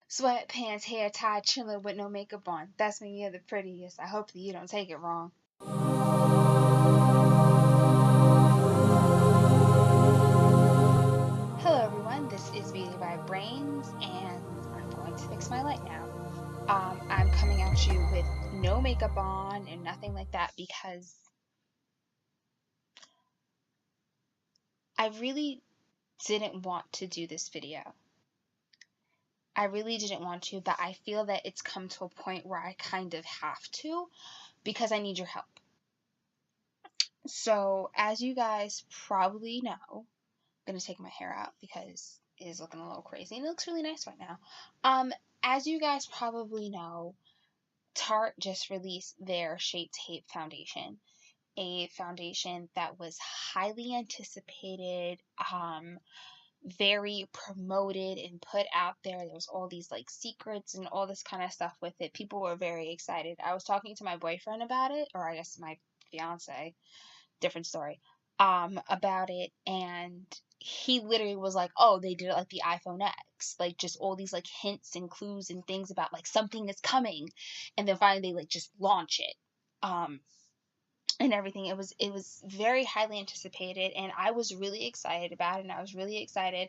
Sweatpants, hair tied, chilling with no makeup on. That's when you're the prettiest. I hope that you don't take it wrong. Hello everyone, this is Beauty by Brains, and I'm going to fix my light now. I'm coming at you with no makeup on and nothing like that because I really didn't want to do this video. I really didn't want to, but I feel that it's come to a point where I kind of have to because I need your help. So, as you guys probably know, I'm going to take my hair out because it is looking a little crazy and it looks really nice right now. As you guys probably know, Tarte just released their Shapetape Foundation, a foundation that was highly anticipated, very promoted and put out there. There was all these like secrets and all this kind of stuff with it. People were very excited. I was talking to my boyfriend about it, or I guess my fiance, different story, about it, and he literally was like, oh, they did it like the iPhone X, like just all these like hints and clues and things about like something is coming, and then finally they like just launch it. And everything. It was very highly anticipated, and I was really excited about it, and I was really excited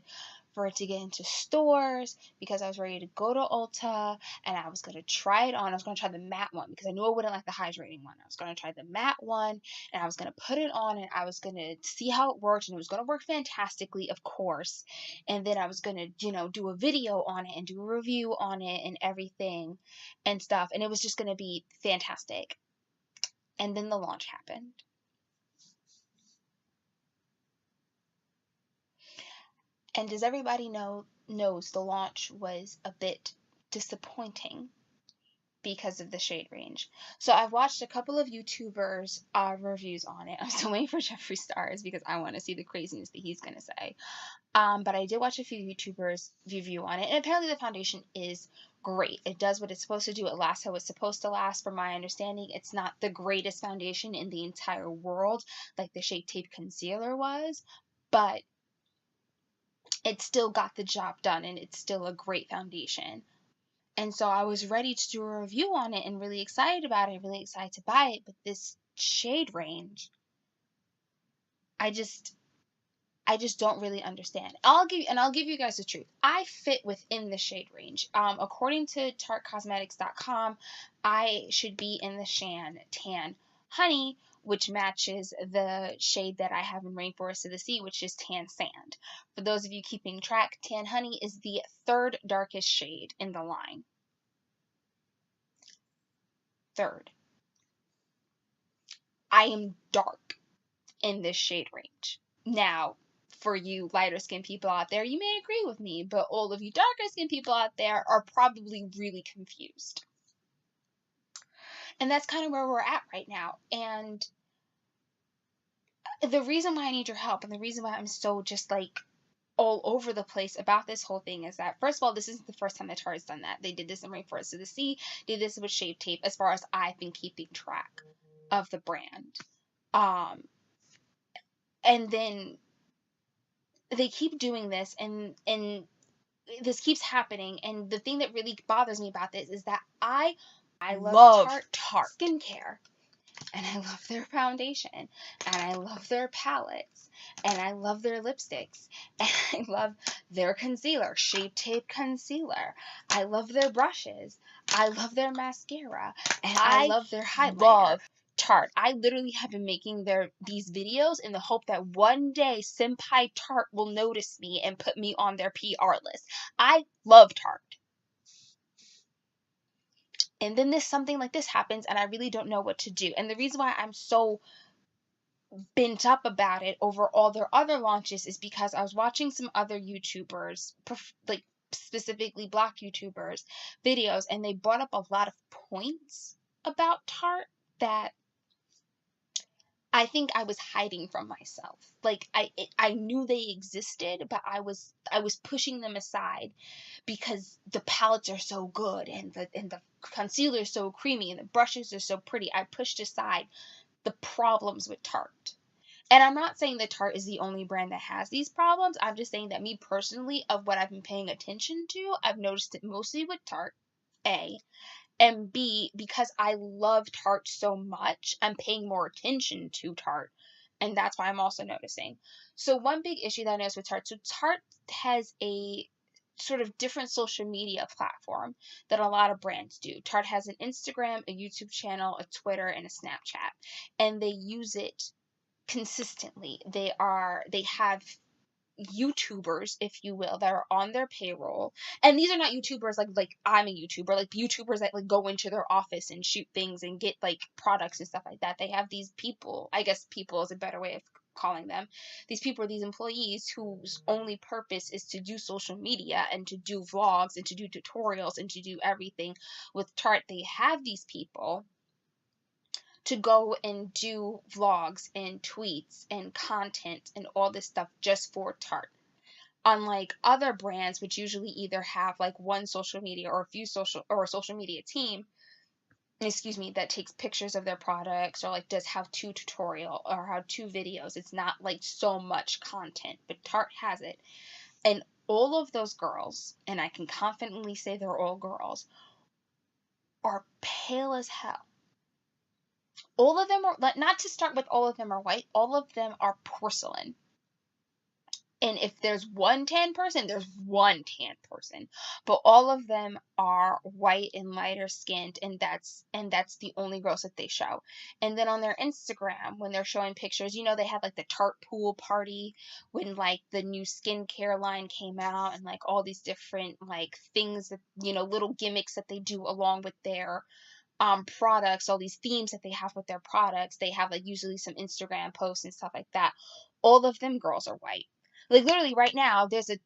for it to get into stores because I was ready to go to Ulta and I was going to try it on. I was going to try the matte one because I knew I wouldn't like the hydrating one. I was going to try the matte one and I was going to put it on and I was going to see how it worked, and it was going to work fantastically, of course. And then I was going to, do a video on it and do a review on it and everything and stuff, and it was just going to be fantastic. And then the launch happened. And as everybody knows, the launch was a bit disappointing because of the shade range. So I've watched a couple of YouTubers' reviews on it. I'm still waiting for Jeffree Star's because I want to see the craziness that he's going to say. But I did watch a few YouTubers' review on it, and apparently the foundation is great. It does what it's supposed to do. It lasts how it's supposed to last. From my understanding, it's not the greatest foundation in the entire world like the Shapetape Concealer was, but it still got the job done, and it's still a great foundation. And so I was ready to do a review on it and really excited about it, really excited to buy it. But this shade range, I just don't really understand. I'll give you guys the truth. I fit within the shade range. According to TarteCosmetics.com, I should be in the Shan Tan Honey, which matches the shade that I have in Rainforest of the Sea, which is Tan Sand. For those of you keeping track, Tan Honey is the third darkest shade in the line. Third. I am dark in this shade range. Now, for you lighter skinned people out there, you may agree with me, but all of you darker skinned people out there are probably really confused. And that's kind of where we're at right now. And the reason why I need your help and the reason why I'm so just like all over the place about this whole thing is that, first of all, this isn't the first time that Tarte's done that. They did this in Rainforest of the Sea, did this with Shapetape, as far as I've been keeping track of the brand. And then they keep doing this, and this keeps happening. And the thing that really bothers me about this is that I love Tarte skincare, and I love their foundation, and I love their palettes, and I love their lipsticks, and I love their concealer, Shapetape Concealer. I love their brushes, I love their mascara, and I love their highlighter. Tarte. I literally have been making these videos in the hope that one day Senpai Tarte will notice me and put me on their PR list. I love Tarte. And then something like this happens, and I really don't know what to do. And the reason why I'm so bent up about it over all their other launches is because I was watching some other YouTubers, like specifically Black YouTubers, videos, and they brought up a lot of points about Tarte that I think I was hiding from myself. Like I knew they existed, but I was pushing them aside because the palettes are so good and the concealer is so creamy and the brushes are so pretty. I pushed aside the problems with Tarte. And I'm not saying that Tarte is the only brand that has these problems. I'm just saying that me personally, of what I've been paying attention to, I've noticed it mostly with Tarte, A. And B, because I love Tarte so much, I'm paying more attention to Tarte. And that's why I'm also noticing. So one big issue that I noticed with Tarte, so Tarte has a sort of different social media platform that a lot of brands do. Tarte has an Instagram, a YouTube channel, a Twitter, and a Snapchat. And they use it consistently. They have YouTubers, if you will, that are on their payroll. And these are not YouTubers like I'm a YouTuber, like YouTubers that like go into their office and shoot things and get like products and stuff like that. They have these people, I guess people is a better way of calling them. These people are these employees whose only purpose is to do social media and to do vlogs and to do tutorials and to do everything. With Tarte, they have these people to go and do vlogs and tweets and content and all this stuff just for Tarte. Unlike other brands, which usually either have like one social media or a social media team, excuse me, that takes pictures of their products or like does how-to tutorial or how-to videos. It's not like so much content, but Tarte has it. And all of those girls, and I can confidently say they're all girls, are pale as hell. All of them are, not to start with all of them are white, all of them are porcelain. And if there's one tan person, there's one tan person. But all of them are white and lighter skinned, and that's the only girls that they show. And then on their Instagram, when they're showing pictures, they had like the Tarte pool party when like the new skincare line came out and like all these different like things that little gimmicks that they do along with their products, all these themes that they have with their products. They have like usually some Instagram posts and stuff like that. All of them girls are white. Like literally right now, there's a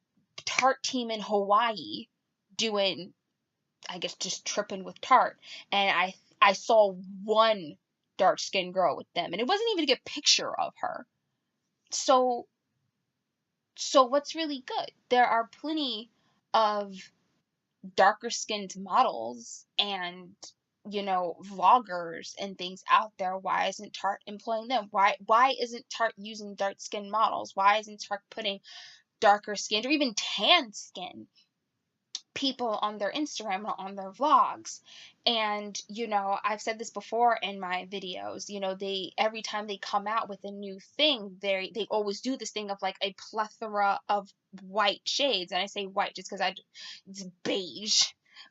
Tarte team in Hawaii doing, I guess, just tripping with Tarte, and I saw one dark skinned girl with them, and it wasn't even a good picture of her. So what's really good? There are plenty of darker skinned models and vloggers and things out there. Why isn't Tarte employing them? Why isn't Tarte using dark skinned models? Why isn't Tarte putting darker skinned or even tan skin people on their Instagram or on their vlogs? And I've said this before in my videos, they every time they come out with a new thing, they always do this thing of like a plethora of white shades. And I say white just because it's beige,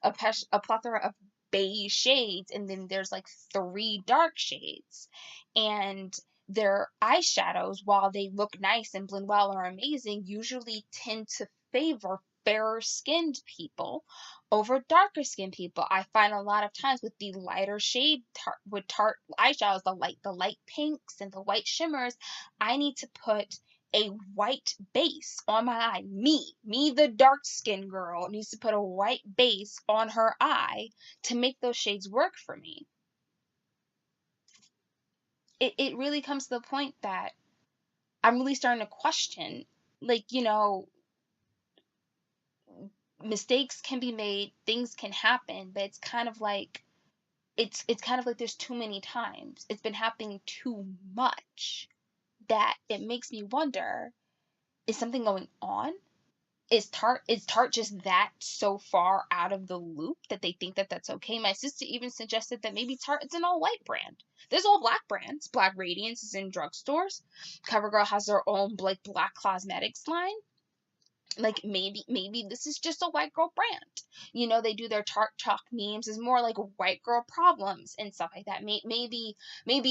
a plethora of beige shades, and then there's like 3 dark shades. And their eyeshadows, while they look nice and blend well or amazing, usually tend to favor fairer skinned people over darker skinned people. I find a lot of times with the lighter shade with Tarte eyeshadows, the light pinks and the white shimmers, I need to put a white base on my eye. Me, the dark skinned girl, needs to put a white base on her eye to make those shades work for me. It really comes to the point that I'm really starting to question, like, mistakes can be made, things can happen, but it's kind of like there's too many times. It's been happening too much that it makes me wonder, is something going on? Is Tarte just that so far out of the loop that they think that that's okay? My sister even suggested that maybe Tarte is an all-white brand. There's all black brands. Black Radiance is in drugstores. CoverGirl has their own like black cosmetics line. Like maybe this is just a white girl brand. They do their Tarte Talk memes is more like white girl problems and stuff like that. Maybe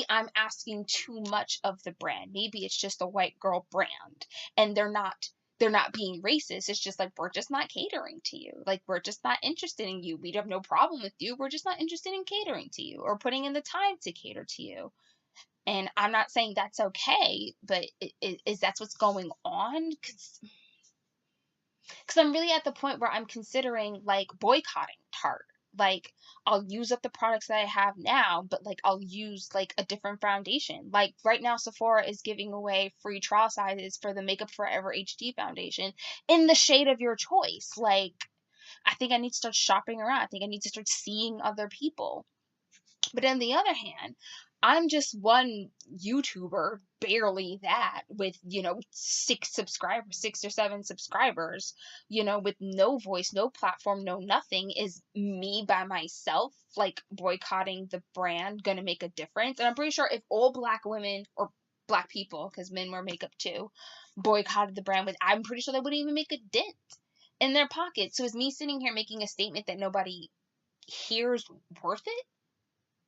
I'm asking too much of the brand. Maybe it's just a white girl brand, and they're not being racist. It's just like, we're just not catering to you. Like, we're just not interested in you. We have no problem with you. We're just not interested in catering to you or putting in the time to cater to you. And I'm not saying that's okay, but is that's what's going on? Because I'm really at the point where I'm considering like boycotting Tarte. Like, I'll use up the products that I have now, but like I'll use like a different foundation. Like right now, Sephora is giving away free trial sizes for the Makeup Forever HD foundation in the shade of your choice. Like, I think I need to start shopping around. I think I need to start seeing other people. But on the other hand, I'm just one YouTuber, barely that, with, 6 or 7 subscribers, with no voice, no platform, no nothing. Is me by myself, like, boycotting the brand gonna make a difference? And I'm pretty sure if all black women, or black people, because men wear makeup too, boycotted the brand, I'm pretty sure they wouldn't even make a dent in their pocket. So is me sitting here making a statement that nobody hears worth it?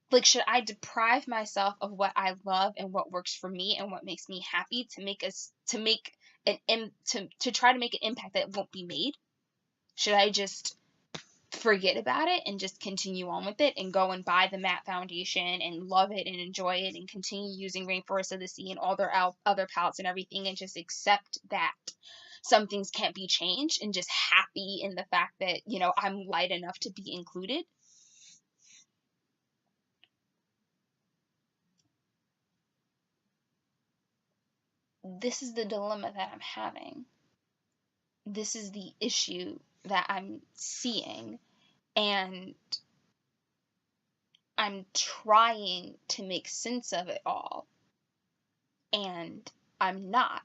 Like, should I deprive myself of what I love and what works for me and what makes me happy to make us to make to try to make an impact that won't be made? Should I just forget about it and just continue on with it and go and buy the matte foundation and love it and enjoy it and continue using Rainforest of the Sea and all their other palettes and everything, and just accept that some things can't be changed and just happy in the fact that, I'm light enough to be included? This is the dilemma that I'm having. This is the issue that I'm seeing, and I'm trying to make sense of it all, and I'm not.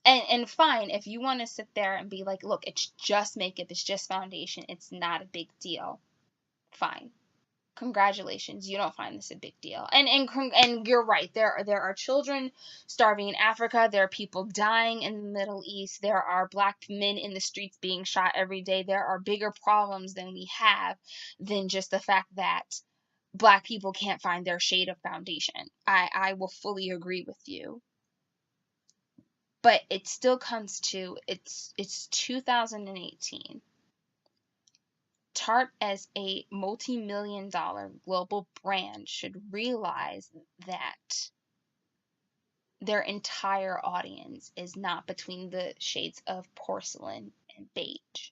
And fine, if you want to sit there and be like, look, it's just makeup, it's just foundation, it's not a big deal. Fine. Congratulations, you don't find this a big deal. And you're right. There are children starving in Africa. There are people dying in the Middle East. There are black men in the streets being shot every day. There are bigger problems than we have than just the fact that black people can't find their shade of foundation. I will fully agree with you. But it still comes to, it's 2018. Tarte, as a multi-million-dollar global brand, should realize that their entire audience is not between the shades of porcelain and beige.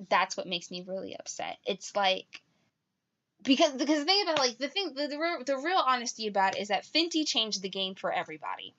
That's what makes me really upset. It's like, because the thing about, like, the real honesty about it is that Fenty changed the game for everybody.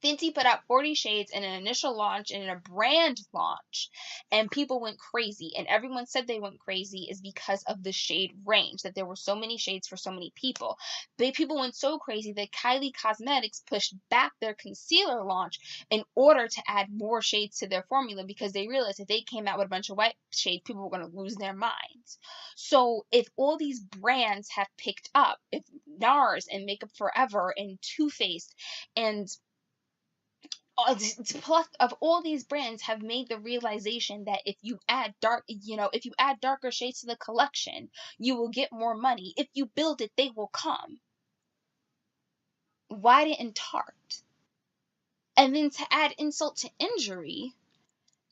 Fenty put out 40 shades in an initial launch and in a brand launch, and people went crazy. And everyone said they went crazy is because of the shade range, that there were so many shades for so many people. People went so crazy that Kylie Cosmetics pushed back their concealer launch in order to add more shades to their formula, because they realized if they came out with a bunch of white shades, people were going to lose their minds. So if all these brands have picked up, if NARS and Makeup Forever and Too Faced and plus of all these brands have made the realization that if you add darker shades to the collection, you will get more money. If you build it, they will come. Why didn't Tarte? And then, to add insult to injury,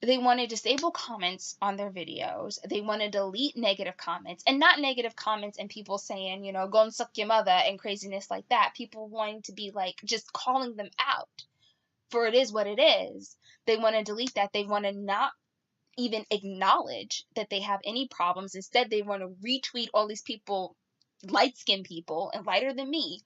they want to disable comments on their videos. They want to delete negative comments, and not negative comments and people saying, go and suck your mother and craziness like that. People wanting to be like, just calling them out for it is what it is. They want to delete that. They want to not even acknowledge that they have any problems. Instead, they want to retweet all these people, light-skinned people and lighter than me,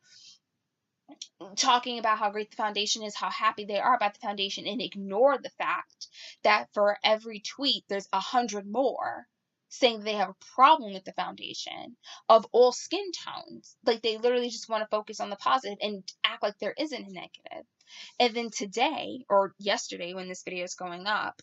talking about how great the foundation is, how happy they are about the foundation, and ignore the fact that for every tweet, there's 100 more saying they have a problem with the foundation of all skin tones. Like, they literally just want to focus on the positive and act like there isn't a negative. And then today, or yesterday when this video is going up,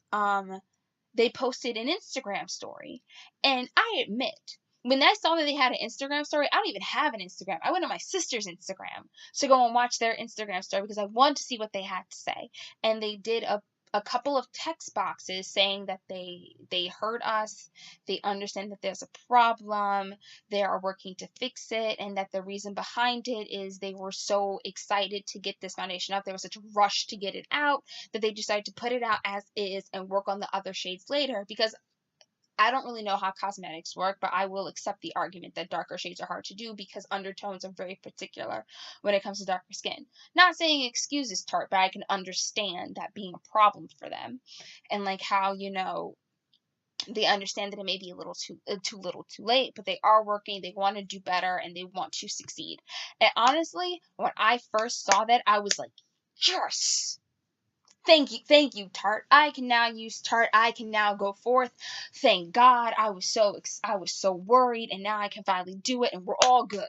they posted an Instagram story. And I admit, when I saw that they had an Instagram story, I don't even have an Instagram. I went on my sister's Instagram to go and watch their Instagram story because I wanted to see what they had to say. And they did a couple of text boxes saying that they heard us, they understand that there's a problem, they are working to fix it, and that the reason behind it is they were so excited to get this foundation out, there was such a rush to get it out, that they decided to put it out as is and work on the other shades later. Because I don't really know how cosmetics work, but I will accept the argument that darker shades are hard to do because undertones are very particular when it comes to darker skin. Not saying excuses Tarte, but I can understand that being a problem for them. And like how, they understand that it may be a little too little too late, but they are working, they want to do better, and they want to succeed. And honestly, when I first saw that, I was like, yes! Thank you, Tarte. I can now use Tarte. I can now go forth. Thank God. I was so worried, and now I can finally do it, and we're all good.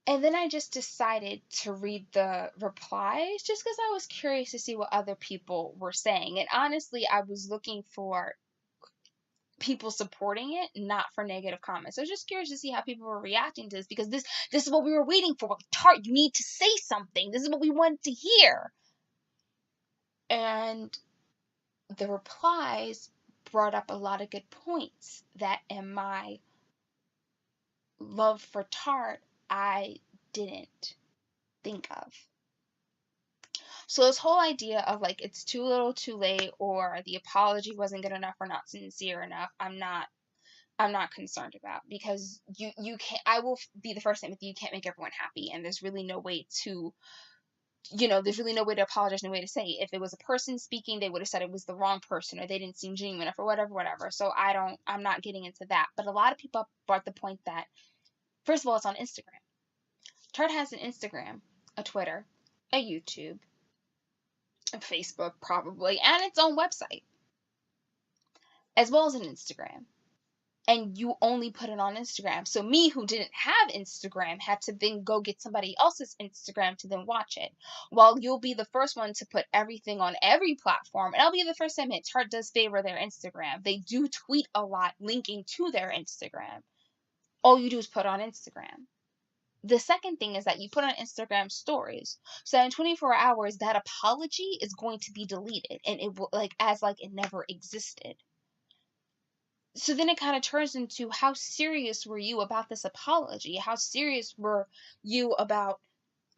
And then I just decided to read the replies just because I was curious to see what other people were saying. And honestly, I was looking for people supporting it, not for negative comments. I was just curious to see how people were reacting to this, because this is what we were waiting for. Tarte, you need to say something. This is what we wanted to hear. And the replies brought up a lot of good points that in my love for Tarte, I didn't think of. So this whole idea of like it's too little too late, or the apology wasn't good enough or not sincere enough, I'm not concerned about, because you can't, I will be the first time with you can't make everyone happy, and there's really no way to, there's really no way to apologize, no way to say if it was a person speaking, they would have said it was the wrong person, or they didn't seem genuine enough, or whatever. So I'm not getting into that. But a lot of people brought the point that, first of all, it's on Instagram. Tarte has an Instagram, a Twitter, a YouTube, a Facebook probably, and its own website, as well as an Instagram. And you only put it on Instagram. So me, who didn't have Instagram, had to then go get somebody else's Instagram to then watch it. While you'll be the first one to put everything on every platform, and I'll be the first to admit, Tarte does favor their Instagram. They do tweet a lot linking to their Instagram. All you do is put on Instagram. The second thing is that you put on Instagram stories. So in 24 hours, that apology is going to be deleted, and it will as it never existed. So then it kind of turns into, how serious were you about this apology? How serious were you about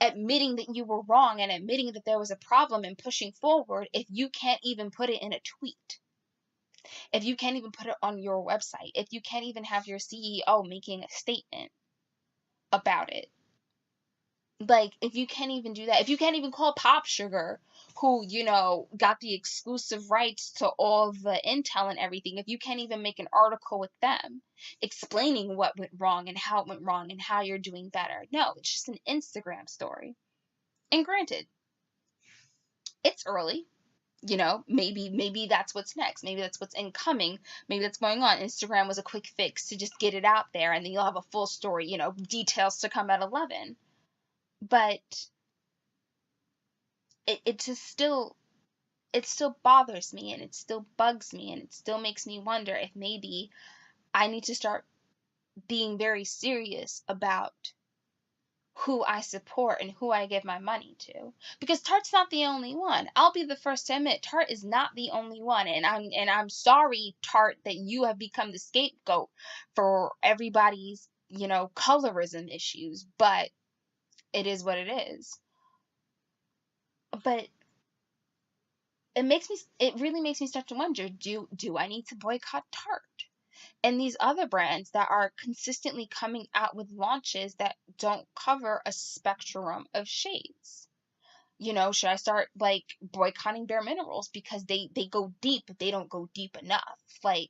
admitting that you were wrong and admitting that there was a problem and pushing forward, if you can't even put it in a tweet? If you can't even put it on your website? If you can't even have your CEO making a statement about it? If you can't even do that, if you can't even call Pop Sugar, who, got the exclusive rights to all the intel and everything, if you can't even make an article with them explaining what went wrong and how it went wrong and how you're doing better. No, it's just an Instagram story. And granted, it's early. Maybe that's what's next. Maybe that's what's incoming. Maybe that's going on. Instagram was a quick fix to just get it out there, and then you'll have a full story, details to come at 11. But it still bothers me, and it still bugs me, and it still makes me wonder if maybe I need to start being very serious about who I support and who I give my money to. Because Tarte's not the only one. I'll be the first to admit, Tarte is not the only one, and I'm sorry, Tarte, that you have become the scapegoat for everybody's, colorism issues, but it is what it is. But it really makes me start to wonder, do I need to boycott Tarte and these other brands that are consistently coming out with launches that don't cover a spectrum of shades? Should I start boycotting Bare Minerals because they go deep, but they don't go deep enough?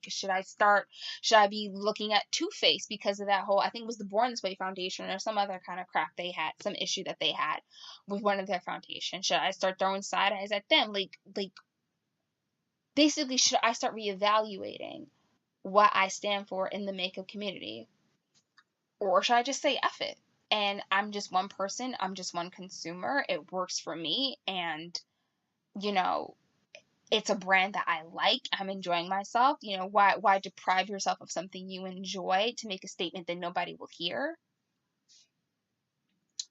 Should I be looking at Too Faced because of that whole, I think it was the Born This Way Foundation or some other kind of crap they had, some issue that they had with one of their foundations? Should I start throwing side eyes at them? Basically, should I start reevaluating what I stand for in the makeup community? Or should I just say F it? And I'm just one person, I'm just one consumer, it works for me, and, it's a brand that I like, I'm enjoying myself. Why deprive yourself of something you enjoy to make a statement that nobody will hear?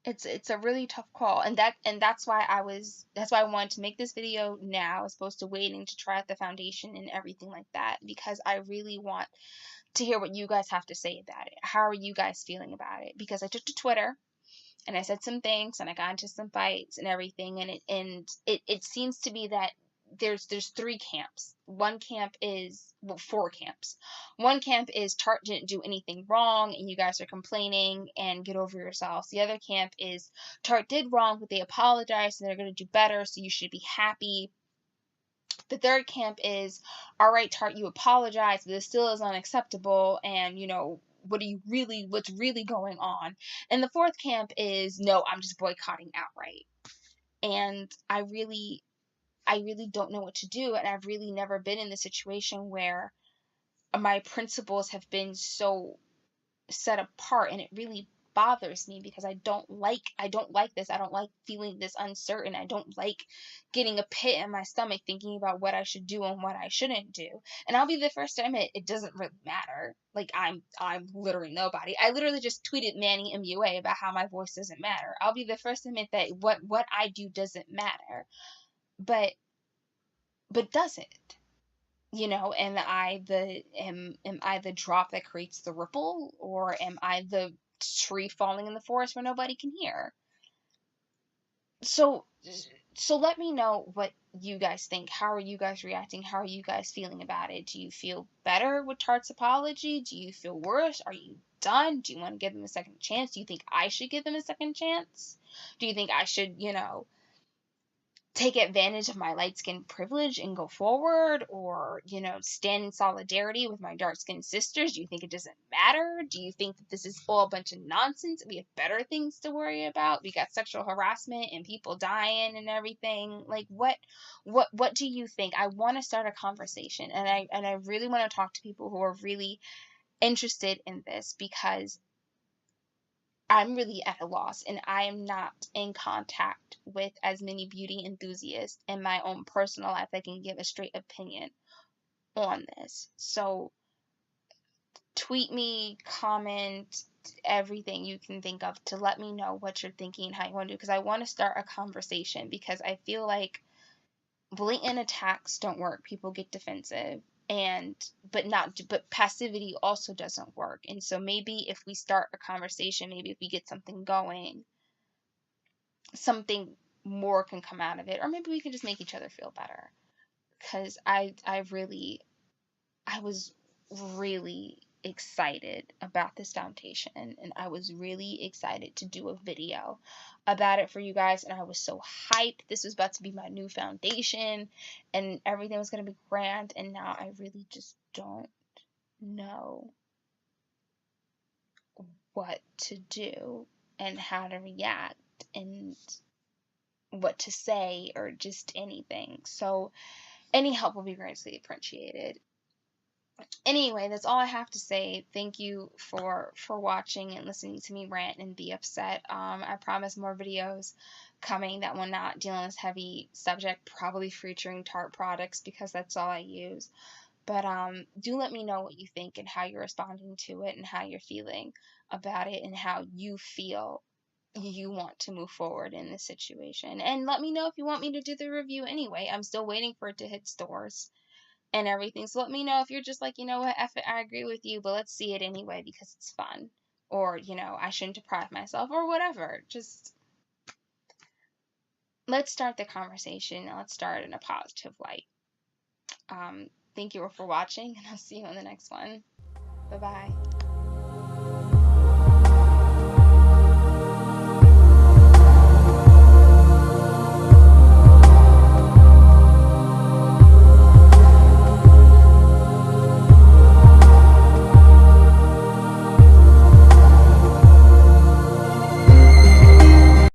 It's a really tough call, and that's why I wanted to make this video now as opposed to waiting to try out the foundation and everything like that, because I really want to hear what you guys have to say about it. How are you guys feeling about it? Because I took to Twitter and I said some things and I got into some fights and everything, and it seems to be that there's three camps. One camp is, well, four camps. One camp is Tarte didn't do anything wrong and you guys are complaining and get over yourselves. The other camp is Tarte did wrong, but they apologized and they're going to do better, so you should be happy. The third camp is, all right, Tarte, you apologize, but it still is unacceptable, and are you really, what's really going on? And the fourth camp is, no, I'm just boycotting outright. And I really don't know what to do. And I've really never been in the situation where my principles have been so set apart, and it really bothers me because I don't like this. I don't like feeling this uncertain. I don't like getting a pit in my stomach thinking about what I should do and what I shouldn't do. And I'll be the first to admit it doesn't really matter. Like, I'm literally nobody. I literally just tweeted Manny MUA about how my voice doesn't matter. I'll be the first to admit that what I do doesn't matter. But does it? You know, am I the drop that creates the ripple, or am I the tree falling in the forest where nobody can hear? So let me know what you guys think. How are you guys reacting? How are you guys feeling about it? Do you feel better with Tarte's apology? Do you feel worse? Are you done? Do you want to give them a second chance? Do you think I should give them a second chance? Do you think I should, take advantage of my light skin privilege and go forward, or stand in solidarity with my dark skinned sisters? Do you think it doesn't matter? Do you think that this is all a bunch of nonsense? We have better things to worry about. We got sexual harassment and people dying and everything. Like, what do you think? I want to start a conversation, and I really want to talk to people who are really interested in this, because I'm really at a loss, and I am not in contact with as many beauty enthusiasts in my own personal life that can give a straight opinion on this. So tweet me, comment, everything you can think of to let me know what you're thinking, how you want to do, because I want to start a conversation, because I feel like blatant attacks don't work. People get defensive, but passivity also doesn't work. And so maybe if we start a conversation, maybe if we get something going, something more can come out of it, or maybe we can just make each other feel better. Because I was really excited about this foundation, and I was really excited to do a video about it for you guys, and I was so hyped. This was about to be my new foundation, and everything was going to be grand, and now I really just don't know what to do and how to react and what to say, or just anything. So any help will be greatly appreciated. Anyway, that's all I have to say. Thank you for watching and listening to me rant and be upset. I promise more videos coming that will not deal on this heavy subject, probably featuring Tarte products, because that's all I use. But do let me know what you think and how you're responding to it and how you're feeling about it and how you feel you want to move forward in this situation. And let me know if you want me to do the review anyway. I'm still waiting for it to hit stores and everything. So let me know if you're just like, you know what, F it, I agree with you, but let's see it anyway because it's fun. Or, I shouldn't deprive myself, or whatever. Just let's start the conversation, and let's start in a positive light. Thank you all for watching, and I'll see you on the next one. Bye-bye.